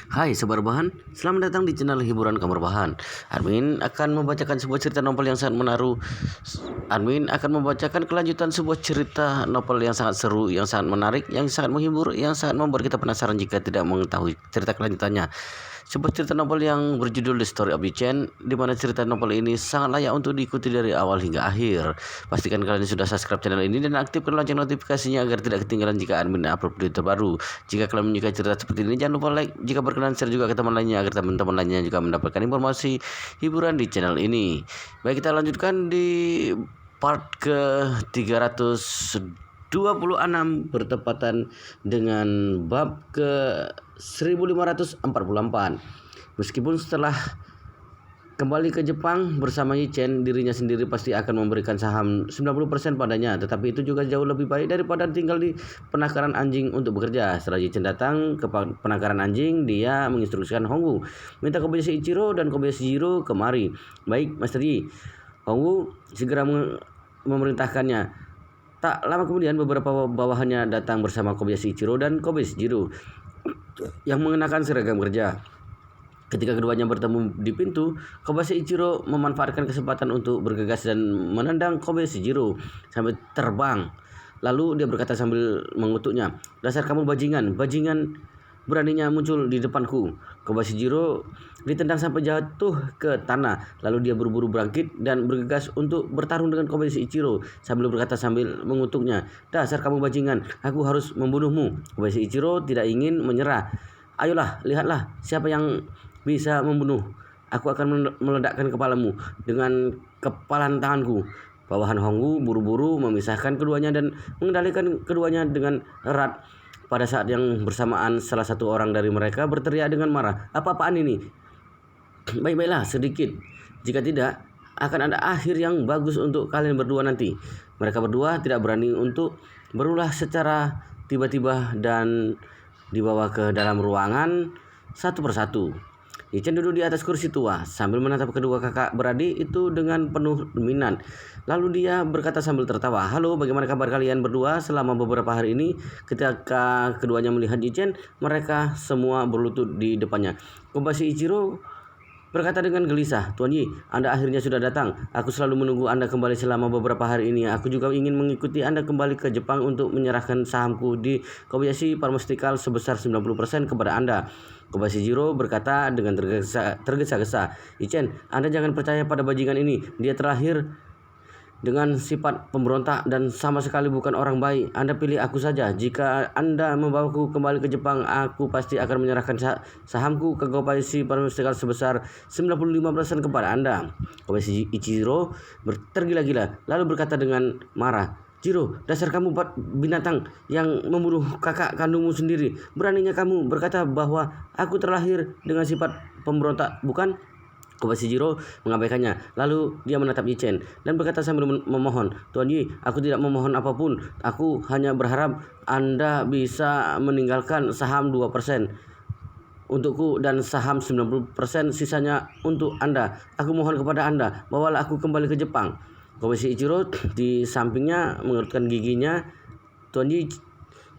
Hai Sobat Rebahan, selamat datang di channel hiburan Kamar Rebahan. Admin akan membacakan sebuah cerita novel yang sangat menaruh. Admin akan membacakan kelanjutan sebuah cerita novel yang sangat seru, yang sangat menarik, yang sangat menghibur, yang sangat membuat kita penasaran jika tidak mengetahui cerita kelanjutannya. Sebuah cerita novel yang berjudul The Story of Yi-Chen, di mana cerita novel ini sangat layak untuk diikuti dari awal hingga akhir. Pastikan kalian sudah subscribe channel ini dan aktifkan lonceng notifikasinya agar tidak ketinggalan jika admin upload video terbaru. Jika kalian menyukai cerita seperti ini, jangan lupa like, jika berkenan share juga ke teman lainnya agar teman-teman lainnya juga mendapatkan informasi hiburan di channel ini. Baik, kita lanjutkan di part ke 326 bertepatan dengan bab ke 1544. Meskipun setelah kembali ke Jepang bersama Yi-Chen, dirinya sendiri pasti akan memberikan saham 90% padanya, tetapi itu juga jauh lebih baik daripada tinggal di penangkaran anjing untuk bekerja. Setelah Yi-Chen datang ke penangkaran anjing, dia menginstruksikan Hongwu minta Kobayashi Ichiro dan Kobayashi Jiro kemari. Baik, Master Yi. Hongwu segera memerintahkannya. Tak lama kemudian beberapa bawahannya datang bersama Kobayashi Ichiro dan Kobayashi Jiro yang mengenakan seragam kerja. Ketika keduanya bertemu di pintu, Kobayashi Ichiro memanfaatkan kesempatan untuk bergegas dan menendang Kobayashi Jiro sampai terbang. Lalu dia berkata sambil mengutuknya, "Dasar kamu bajingan, bajingan beraninya muncul di depanku." Kobayashi Jiro ditendang sampai jatuh ke tanah. Lalu dia buru-buru bangkit dan bergegas untuk bertarung dengan Kobayashi Ichiro sambil berkata sambil mengutuknya, "Dasar kamu bajingan, aku harus membunuhmu." Kobayashi Ichiro tidak ingin menyerah. "Ayolah, lihatlah siapa yang bisa membunuh. Aku akan meledakkan kepalamu dengan kepalan tanganku." Bawahan Hongwu buru-buru memisahkan keduanya dan mengendalikan keduanya dengan erat. Pada saat yang bersamaan, salah satu orang dari mereka berteriak dengan marah, "Apa-apaan ini? Baik-baiklah sedikit. Jika tidak, akan ada akhir yang bagus untuk kalian berdua nanti." Mereka berdua tidak berani untuk berulah secara tiba-tiba dan dibawa ke dalam ruangan satu persatu. Yi-Chen duduk di atas kursi tua sambil menatap kedua kakak beradik itu dengan penuh minat. Lalu dia berkata sambil tertawa, "Halo, bagaimana kabar kalian berdua selama beberapa hari ini?" Ketika keduanya melihat Yi-Chen, mereka semua berlutut di depannya. Kobayashi Ichiro berkata dengan gelisah, "Tuan Yi, Anda akhirnya sudah datang. Aku selalu menunggu Anda kembali selama beberapa hari ini. Aku juga ingin mengikuti Anda kembali ke Jepang untuk menyerahkan sahamku di Kobayashi Pharmaceutical sebesar 90% kepada Anda." Kobayashi Jiro berkata dengan tergesa-gesa, "Yi-Chen, Anda jangan percaya pada bajingan ini. Dia terlahir dengan sifat pemberontak dan sama sekali bukan orang baik. Anda pilih aku saja. Jika Anda membawaku kembali ke Jepang, aku pasti akan menyerahkan sahamku ke Kobayashi Pharmaceutical sebesar 95% kepada Anda." Kobayashi Ichiro tergila-gila lalu berkata dengan marah, "Jiro, dasar kamu binatang yang membunuh kakak kandungmu sendiri. Beraninya kamu berkata bahwa aku terlahir dengan sifat pemberontak, bukan?" Kobayashi Jiro mengabaikannya. Lalu dia menatap Yi-Chen dan berkata sambil memohon, "Tuan Yi, aku tidak memohon apapun. Aku hanya berharap Anda bisa meninggalkan saham 2% untukku dan saham 90% sisanya untuk Anda. Aku mohon kepada Anda, bawalah aku kembali ke Jepang." Kobayashi Ichiro di sampingnya mengerutkan giginya. "Tuan Yi,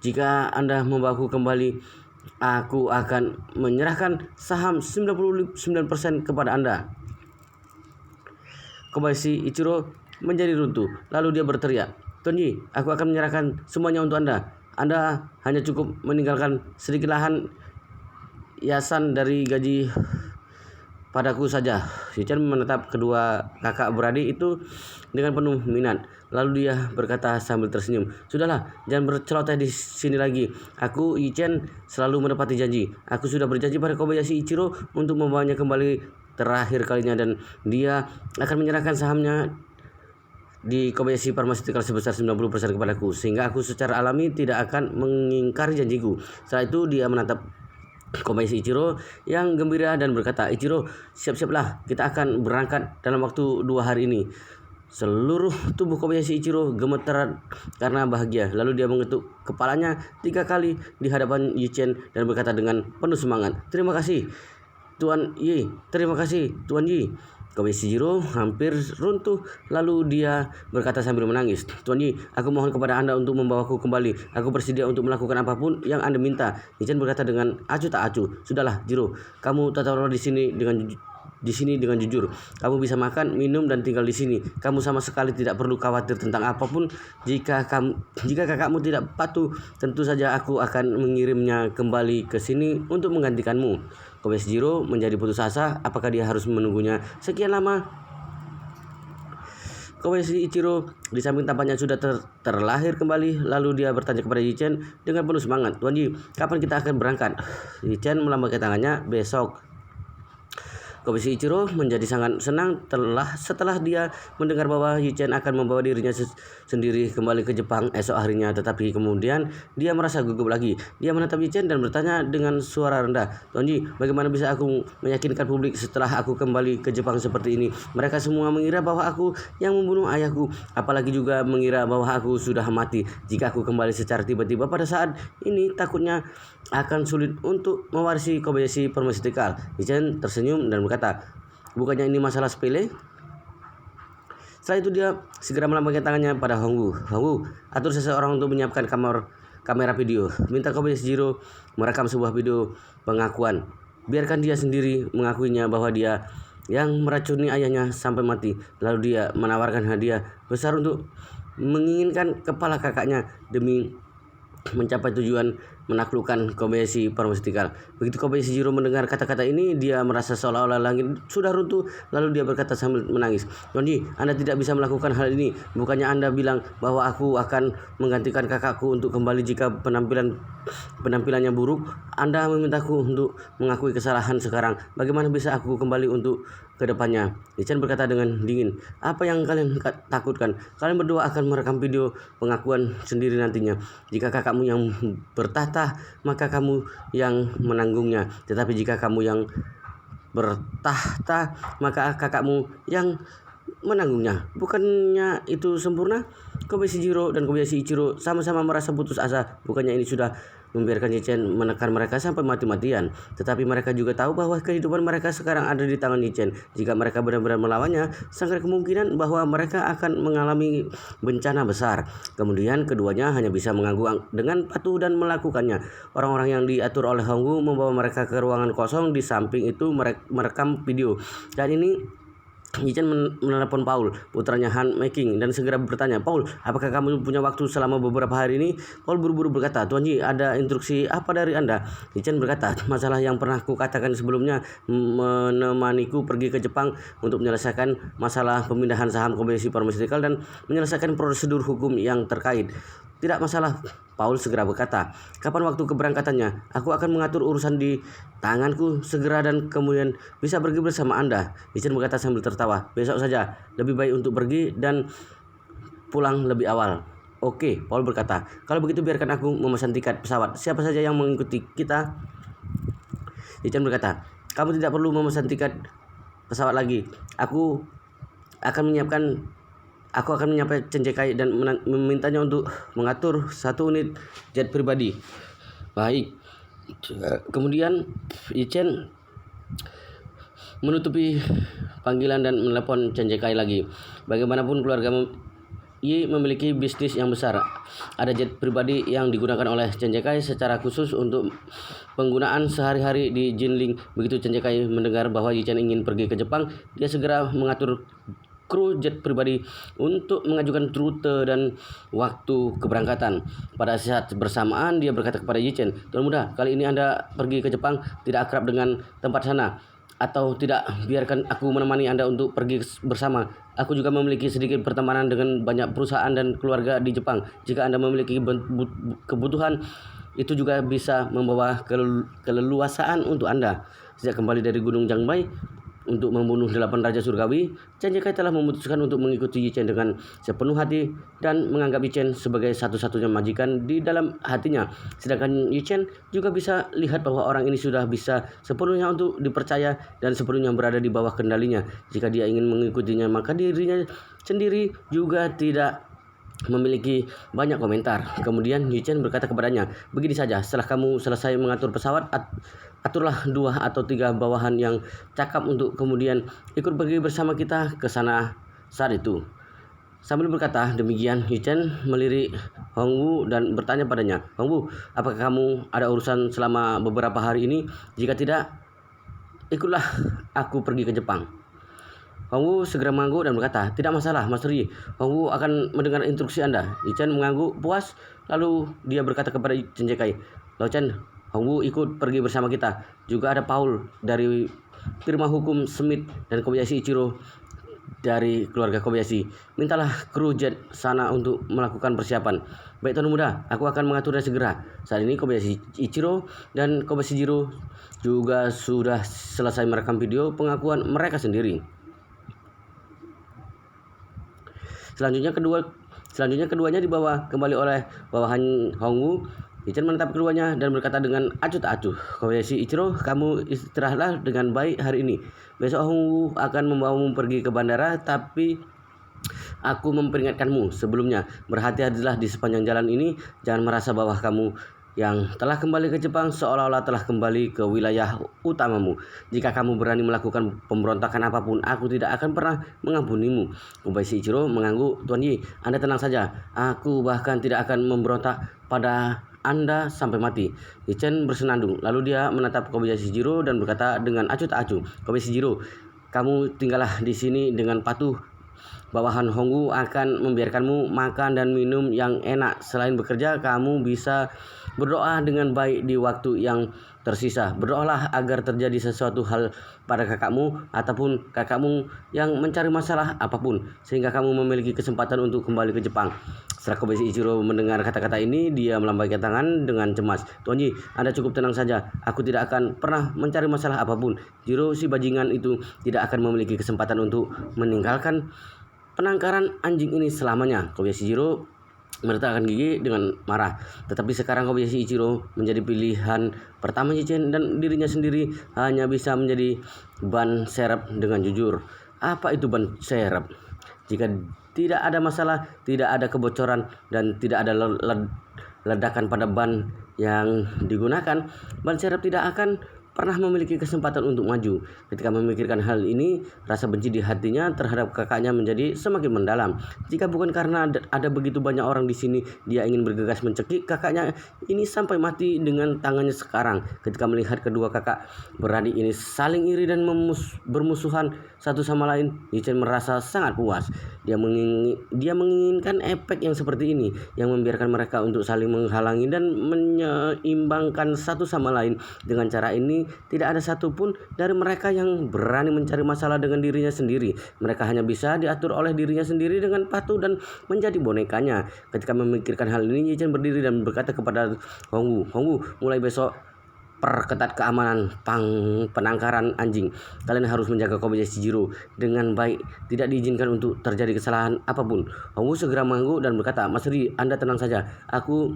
jika Anda membawaku kembali, aku akan menyerahkan saham 99% kepada Anda." Kobayashi Ichiro menjadi runtuh. Lalu dia berteriak, "Tuan Yi, aku akan menyerahkan semuanya untuk Anda. Anda hanya cukup meninggalkan sedikit lahan yayasan dari gaji padaku saja." Yi-Chen menatap kedua kakak beradik itu dengan penuh minat. Lalu dia berkata sambil tersenyum, "Sudahlah, jangan berceloteh di sini lagi. Aku, Yi-Chen, selalu menepati janji. Aku sudah berjanji pada Kobayashi Ichiro untuk membawanya kembali terakhir kalinya dan dia akan menyerahkan sahamnya di Kobayashi Pharmaceutical sebesar 90% kepadaku, sehingga aku secara alami tidak akan mengingkari janjiku." Setelah itu dia menatap Kobayashi Ichiro yang gembira dan berkata, "Ichiro, siap-siaplah, kita akan berangkat dalam waktu 2 hari ini." Seluruh tubuh Kobayashi Ichiro gemetar karena bahagia. Lalu dia mengetuk kepalanya 3 kali di hadapan Yi-Chen dan berkata dengan penuh semangat, "Terima kasih, Tuan Yi. Terima kasih, Tuan Yi." Kobayashi Jiro hampir runtuh, lalu dia berkata sambil menangis, "Tuan Yi, aku mohon kepada Anda untuk membawaku kembali. Aku bersedia untuk melakukan apapun yang Anda minta." Yichen berkata dengan acuh tak acuh, "Sudahlah, Jiro, kamu tetaplah di sini dengan jujur. Kamu bisa makan, minum, dan tinggal di sini. Kamu sama sekali tidak perlu khawatir tentang apapun. Jika kakakmu tidak patuh, tentu saja aku akan mengirimnya kembali ke sini untuk menggantikanmu." Kobayashi Jiro menjadi putus asa. Apakah dia harus menunggunya sekian lama? Kobayashi Ichiro di samping tampaknya sudah terlahir kembali. Lalu dia bertanya kepada Yichen dengan penuh semangat, "Tuan Yi, kapan kita akan berangkat?" Yichen melambaikan tangannya, "Besok." Kobayashi Ichiro menjadi sangat senang setelah dia mendengar bahwa Yichen akan membawa dirinya sendiri kembali ke Jepang esok harinya. Tetapi kemudian dia merasa gugup lagi. Dia menatap Yichen dan bertanya dengan suara rendah, "Tuan Yi, bagaimana bisa aku meyakinkan publik setelah aku kembali ke Jepang seperti ini? Mereka semua mengira bahwa aku yang membunuh ayahku, apalagi juga mengira bahwa aku sudah mati. Jika aku kembali secara tiba-tiba pada saat ini, takutnya akan sulit untuk mewarisi Kobayashi Pharmaceutical." Yichen tersenyum dan berkata, "Bukannya ini masalah sepele?" Setelah itu dia segera melambaikan tangannya pada Hongwu. "Hongwu, atur seseorang untuk menyiapkan kamera video. Minta Kobayashi Jiro merekam sebuah video pengakuan. Biarkan dia sendiri mengakuinya bahwa dia yang meracuni ayahnya sampai mati. Lalu dia menawarkan hadiah besar untuk menginginkan kepala kakaknya demi mencapai tujuan menaklukkan Kobayashi Pharmaceutical." Begitu Kobayashi Jiro mendengar kata-kata ini, dia merasa seolah-olah langit sudah runtuh. Lalu dia berkata sambil menangis, "Tuan Yi, Anda tidak bisa melakukan hal ini. Bukannya Anda bilang bahwa aku akan menggantikan kakakku untuk kembali jika penampilannya buruk? Anda memintaku untuk mengakui kesalahan sekarang. Bagaimana bisa aku kembali untuk kedepannya?" Yichen berkata dengan dingin, "Apa yang kalian takutkan? Kalian berdua akan merekam video pengakuan sendiri nantinya. Jika kakakmu yang bertahta, maka kamu yang menanggungnya. Tetapi jika kamu yang bertahta, maka kakakmu yang menanggungnya. Bukannya itu sempurna?" Kobayashi Jiro dan Kobayashi Ichiro sama-sama merasa putus asa. Bukannya ini sudah membiarkan Yichen menekan mereka sampai mati-matian. Tetapi mereka juga tahu bahwa kehidupan mereka sekarang ada di tangan Yichen. Jika mereka benar-benar melawannya, sangat kemungkinan bahwa mereka akan mengalami bencana besar. Kemudian keduanya hanya bisa mengangguk dengan patuh dan melakukannya. Orang-orang yang diatur oleh Hongwu membawa mereka ke ruangan kosong. Di samping itu merekam video. Dan ini Yichen menelepon Paul, putranya Han Making, dan segera bertanya, "Paul, apakah kamu punya waktu selama beberapa hari ini?" Paul buru-buru berkata, "Tuan Yi, ada instruksi apa dari Anda?" Yichen berkata, "Masalah yang pernah kukatakan sebelumnya, menemaniku pergi ke Jepang untuk menyelesaikan masalah pemindahan saham Kobayashi Pharmaceutical dan menyelesaikan prosedur hukum yang terkait." "Tidak masalah," Paul segera berkata. "Kapan waktu keberangkatannya? Aku akan mengatur urusan di tanganku segera dan kemudian bisa pergi bersama Anda." Yichen berkata sambil tertawa, "Besok saja. Lebih baik untuk pergi dan pulang lebih awal." "Oke," Paul berkata. "Kalau begitu biarkan aku memesan tiket pesawat. Siapa saja yang mengikuti kita?" Yichen berkata, "Kamu tidak perlu memesan tiket pesawat lagi. Aku akan menyapa Chen Jekai dan memintanya untuk mengatur satu unit jet pribadi." "Baik." Kemudian Yichen menutupi panggilan dan menelepon Chen Jekai lagi. Bagaimanapun keluarga Yi memiliki bisnis yang besar. Ada jet pribadi yang digunakan oleh Chen Jekai secara khusus untuk penggunaan sehari-hari di Jinling. Begitu Chen Jekai mendengar bahwa Yichen ingin pergi ke Jepang, dia segera mengatur kru jet pribadi untuk mengajukan rute dan waktu keberangkatan. Pada saat bersamaan dia berkata kepada Yichen, "Tuan muda, kali ini Anda pergi ke Jepang tidak akrab dengan tempat sana, atau tidak? Biarkan aku menemani Anda untuk pergi bersama. Aku juga memiliki sedikit pertemanan dengan banyak perusahaan dan keluarga di Jepang. Jika Anda memiliki kebutuhan, itu juga bisa membawa keleluasaan untuk Anda." Sejak kembali dari Gunung Jangbei untuk membunuh 8 raja surgawi, Chen Jekai telah memutuskan untuk mengikuti Yichen dengan sepenuh hati dan menganggap Yichen sebagai satu-satunya majikan di dalam hatinya. Sedangkan Yichen juga bisa lihat bahwa orang ini sudah bisa sepenuhnya untuk dipercaya dan sepenuhnya berada di bawah kendalinya. Jika dia ingin mengikutinya, maka dirinya sendiri juga tidak memiliki banyak komentar. Kemudian Yuchen berkata kepadanya, begini saja, setelah kamu selesai mengatur pesawat, aturlah 2 atau 3 bawahan yang cakap untuk kemudian ikut pergi bersama kita ke sana saat itu. Sambil berkata demikian, Yuchen melirik Hongwu dan bertanya padanya, Hongwu, apakah kamu ada urusan selama beberapa hari ini? Jika tidak, ikutlah aku pergi ke Jepang. Hongwu segera mengangguk dan berkata, tidak masalah, Mas Ri. Hongwu akan mendengar instruksi Anda. Yuchen mengangguk puas, lalu dia berkata kepada Chen Jekai, Chen, Hongwu ikut pergi bersama kita. Juga ada Paul dari firma hukum Smith dan Kobayashi Ichiro dari keluarga Kobayashi. Mintalah kru jet sana untuk melakukan persiapan. Baik Tuan Muda, aku akan mengaturnya segera. Saat ini Kobayashi Ichiro dan Kobayashi Jiro juga sudah selesai merekam video pengakuan mereka sendiri. Selanjutnya keduanya dibawa kembali oleh bawahan Hongwu. Yuchen menatap keduanya dan berkata dengan acuh tak acuh, Kobayashi Ichiro, kamu istirahatlah dengan baik hari ini. Besok Hongwu akan membawamu pergi ke bandara, tapi aku memperingatkanmu sebelumnya, berhati-hatilah di sepanjang jalan ini. Jangan merasa bahwa kamu yang telah kembali ke Jepang seolah-olah telah kembali ke wilayah utamamu. Jika kamu berani melakukan pemberontakan apapun, aku tidak akan pernah mengampunimu. Kobayashi Ichiro mengangguk, Tuan Yi, Anda tenang saja. Aku bahkan tidak akan memberontak pada Anda sampai mati. Yuchen bersenandung. Lalu dia menatap Kobayashi Jiro dan berkata dengan acuh tak acuh, Kobayashi Jiro, kamu tinggallah di sini dengan patuh. Bawahan Hongwu akan membiarkanmu makan dan minum yang enak. Selain bekerja, kamu bisa berdoa dengan baik di waktu yang tersisa. Berdoalah agar terjadi sesuatu hal pada kakakmu ataupun kakakmu yang mencari masalah apapun, sehingga kamu memiliki kesempatan untuk kembali ke Jepang. Setelah Kobayashi Ichiro mendengar kata-kata ini, dia melambaikan tangan dengan cemas. Tuan Yi, Anda cukup tenang saja. Aku tidak akan pernah mencari masalah apapun. Jiro si bajingan itu tidak akan memiliki kesempatan untuk meninggalkan penangkaran anjing ini selamanya. Kobayashi Jiro meletakkan gigi dengan marah. Tetapi sekarang Kobayashi Ichiro menjadi pilihan pertama Yuchen dan dirinya sendiri hanya bisa menjadi ban serep dengan jujur. Apa itu ban serep? Jika tidak ada masalah, tidak ada kebocoran, dan tidak ada ledakan pada ban yang digunakan, ban serep tidak akan pernah memiliki kesempatan untuk maju. Ketika memikirkan hal ini, rasa benci di hatinya terhadap kakaknya menjadi semakin mendalam. Jika bukan karena ada begitu banyak orang di sini, dia ingin bergegas mencekik kakaknya ini sampai mati dengan tangannya sekarang. Ketika melihat kedua kakak beradik ini saling iri dan bermusuhan satu sama lain, Yuchen merasa sangat puas. Dia menginginkan efek yang seperti ini, yang membiarkan mereka untuk saling menghalangi dan menyeimbangkan satu sama lain. Dengan cara ini, tidak ada satupun dari mereka yang berani mencari masalah dengan dirinya sendiri. Mereka hanya bisa diatur oleh dirinya sendiri dengan patuh dan menjadi bonekanya. Ketika memikirkan hal ini, Yuchen berdiri dan berkata kepada Hongwu, Hongwu, mulai besok perketat keamanan penangkaran anjing. Kalian harus menjaga Kobayashi Jiro dengan baik. Tidak diizinkan untuk terjadi kesalahan apapun. Hongwu segera mengangguk dan berkata, Mas Ri, Anda tenang saja. Aku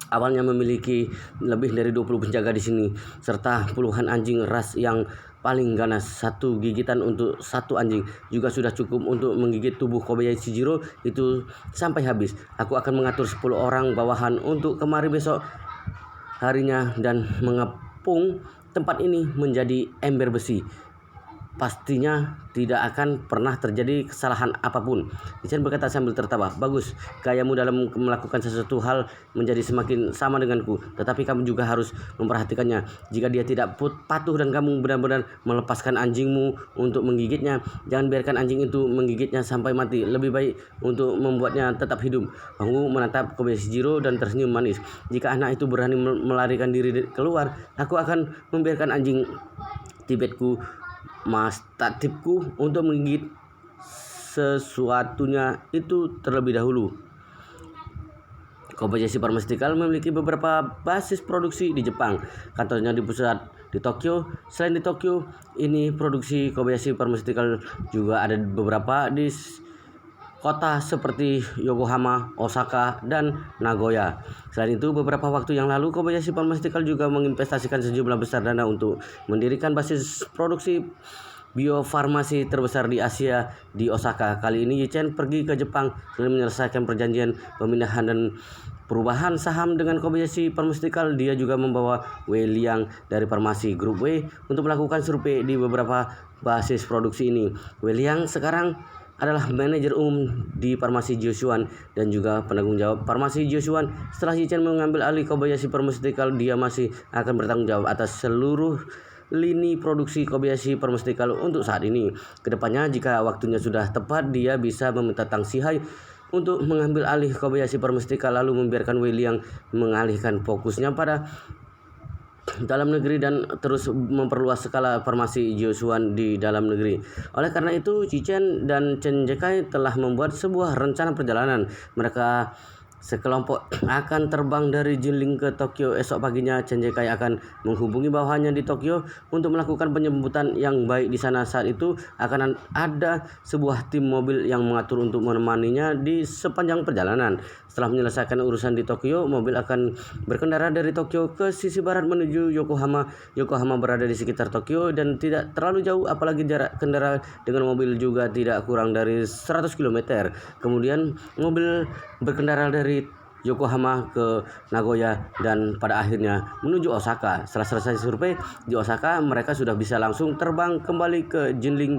awalnya memiliki lebih dari 20 penjaga di sini, serta puluhan anjing ras yang paling ganas. Satu gigitan untuk satu anjing juga sudah cukup untuk menggigit tubuh Kobayashi Jiro itu sampai habis. Aku akan mengatur 10 orang bawahan untuk kemari besok harinya dan mengepung tempat ini menjadi ember besi. Pastinya tidak akan pernah terjadi kesalahan apapun. Yuchen berkata sambil tertawa, bagus, gayamu dalam melakukan sesuatu hal menjadi semakin sama denganku. Tetapi kamu juga harus memperhatikannya. Jika dia tidak patuh dan kamu benar-benar melepaskan anjingmu untuk menggigitnya, jangan biarkan anjing itu menggigitnya sampai mati. Lebih baik untuk membuatnya tetap hidup. Hongwu menatap Kobayashi Jiro dan tersenyum manis. Jika anak itu berani melarikan diri keluar, aku akan membiarkan anjing Tibetku mastatipku untuk menggigit sesuatunya itu terlebih dahulu. Kobayashi Pharmaceutical memiliki beberapa basis produksi di Jepang. Kantornya dipusat di Tokyo. Selain di Tokyo, ini produksi Kobayashi Pharmaceutical juga ada beberapa di kota seperti Yokohama, Osaka, dan Nagoya. Selain itu, beberapa waktu yang lalu Kobayashi Pharmaceutical juga menginvestasikan sejumlah besar dana untuk mendirikan basis produksi biofarmasi terbesar di Asia di Osaka. Kali ini Yichen pergi ke Jepang selain menyelesaikan perjanjian pemindahan dan perubahan saham dengan Kobayashi Pharmaceutical. Dia juga membawa Wei Liang dari farmasi grup W untuk melakukan survei di beberapa basis produksi ini. Wei Liang sekarang adalah manajer umum di farmasi Jiuquan dan juga penanggung jawab farmasi Jiuquan. Setelah Yichen mengambil alih Kobayashi Pharmaceutical, dia masih akan bertanggung jawab atas seluruh lini produksi Kobayashi Pharmaceutical untuk saat ini. Kedepannya jika waktunya sudah tepat, dia bisa meminta Tang Xihai untuk mengambil alih Kobayashi Pharmaceutical lalu membiarkan Wei Liang mengalihkan fokusnya pada dalam negeri dan terus memperluas skala farmasi Jiuquan di dalam negeri. Oleh karena itu, Yichen dan Chen Zekai telah membuat sebuah rencana perjalanan. Mereka sekelompok akan terbang dari Jinling ke Tokyo. Esok paginya Chen Zekai akan menghubungi bawahannya di Tokyo untuk melakukan penyambutan yang baik di sana. Saat itu akan ada sebuah tim mobil yang mengatur untuk menemaninya di sepanjang perjalanan. Setelah menyelesaikan urusan di Tokyo, mobil akan berkendara dari Tokyo ke sisi barat menuju Yokohama. Yokohama berada di sekitar Tokyo dan tidak terlalu jauh, apalagi jarak kendara dengan mobil juga tidak kurang dari 100 km. Kemudian mobil berkendara dari Yokohama ke Nagoya dan pada akhirnya menuju Osaka. Setelah selesai survei di Osaka, mereka sudah bisa langsung terbang kembali ke Jinling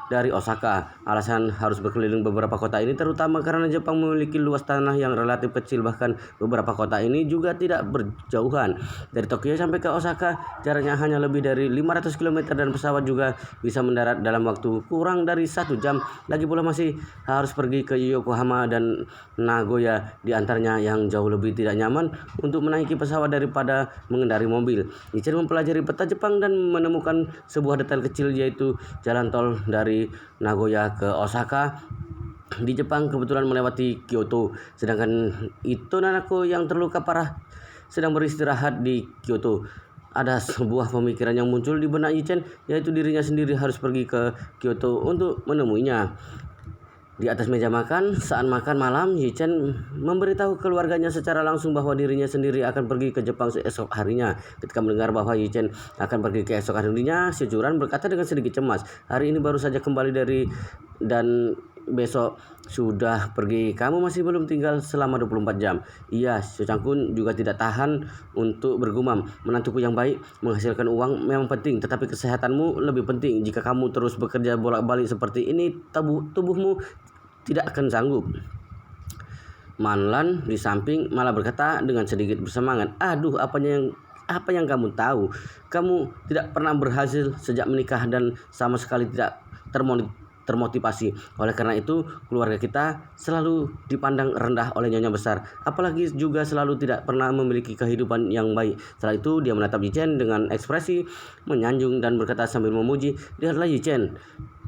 dari Osaka. Alasan harus berkeliling beberapa kota ini terutama karena Jepang memiliki luas tanah yang relatif kecil, bahkan beberapa kota ini juga tidak berjauhan. Dari Tokyo sampai ke Osaka jaraknya hanya lebih dari 500 km dan pesawat juga bisa mendarat dalam waktu kurang dari 1 jam. Lagi pula masih harus pergi ke Yokohama dan Nagoya, di antaranya yang jauh lebih tidak nyaman untuk menaiki pesawat daripada mengendari mobil. Yichen mempelajari peta Jepang dan menemukan sebuah detail kecil, yaitu jalan tol dari Nagoya ke Osaka di Jepang kebetulan melewati Kyoto, sedangkan Ito Nanako yang terluka parah sedang beristirahat di Kyoto. Ada sebuah pemikiran yang muncul di benak Yichen, yaitu dirinya sendiri harus pergi ke Kyoto untuk menemuinya. Di atas meja makan, saat makan malam, Yichen memberitahu keluarganya secara langsung bahwa dirinya sendiri akan pergi ke Jepang esok harinya. Ketika mendengar bahwa Yichen akan pergi ke esok harinya, si Juran berkata dengan sedikit cemas, "Hari ini baru saja kembali dari dan besok sudah pergi. Kamu masih belum tinggal selama 24 jam. Iya, Shochankun juga tidak tahan untuk bergumam. Menantuku yang baik, menghasilkan uang memang penting, tetapi kesehatanmu lebih penting. Jika kamu terus bekerja bolak-balik seperti ini, tubuhmu tidak akan sanggup." Manlan di samping malah berkata dengan sedikit bersemangat, "Aduh, apa yang kamu tahu? Kamu tidak pernah berhasil sejak menikah dan sama sekali tidak termotivasi. Oleh karena itu, keluarga kita selalu dipandang rendah oleh nyonya besar. Apalagi juga selalu tidak pernah memiliki kehidupan yang baik." Setelah itu, dia menatap Yichen dengan ekspresi menyanjung dan berkata sambil memuji, "Lihatlah Yichen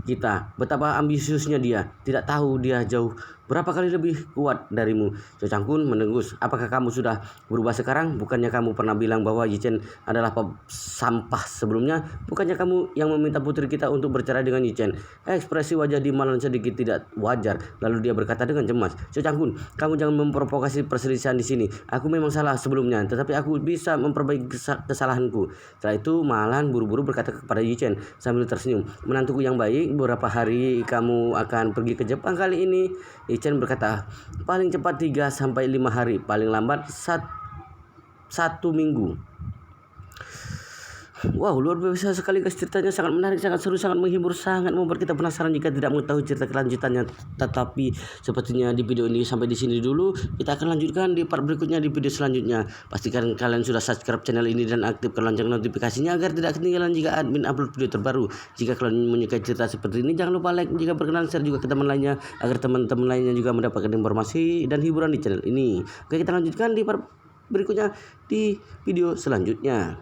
kita, betapa ambisiusnya dia. Tidak tahu dia jauh berapa kali lebih kuat darimu." Shochankun menengus, "Apakah kamu sudah berubah sekarang? Bukannya kamu pernah bilang bahwa Yichen adalah sampah sebelumnya? Bukannya kamu yang meminta putri kita untuk bercerai dengan Yichen?" Ekspresi wajah di Manlan sedikit tidak wajar. Lalu dia berkata dengan cemas, "Shochankun, kamu jangan memprovokasi perselisihan di sini. Aku memang salah sebelumnya, tetapi aku bisa memperbaiki kesalahanku." Setelah itu, Manlan buru-buru berkata kepada Yichen sambil tersenyum, "Menantuku yang baik, berapa hari kamu akan pergi ke Jepang kali ini?" Yichen berkata, "Paling cepat 3-5 hari, paling lambat 1 minggu." Wow, luar biasa sekali guys, ceritanya sangat menarik, sangat seru, sangat menghibur, sangat membuat kita penasaran jika tidak mengetahui cerita kelanjutannya. Tetapi sepertinya di video ini sampai di sini dulu. Kita akan lanjutkan di part berikutnya di video selanjutnya. Pastikan kalian sudah subscribe channel ini dan aktifkan lonceng notifikasinya agar tidak ketinggalan jika admin upload video terbaru. Jika kalian menyukai cerita seperti ini, jangan lupa like, jika berkenan share juga ke teman lainnya agar teman-teman lainnya juga mendapatkan informasi dan hiburan di channel ini. Oke, kita lanjutkan di part berikutnya di video selanjutnya.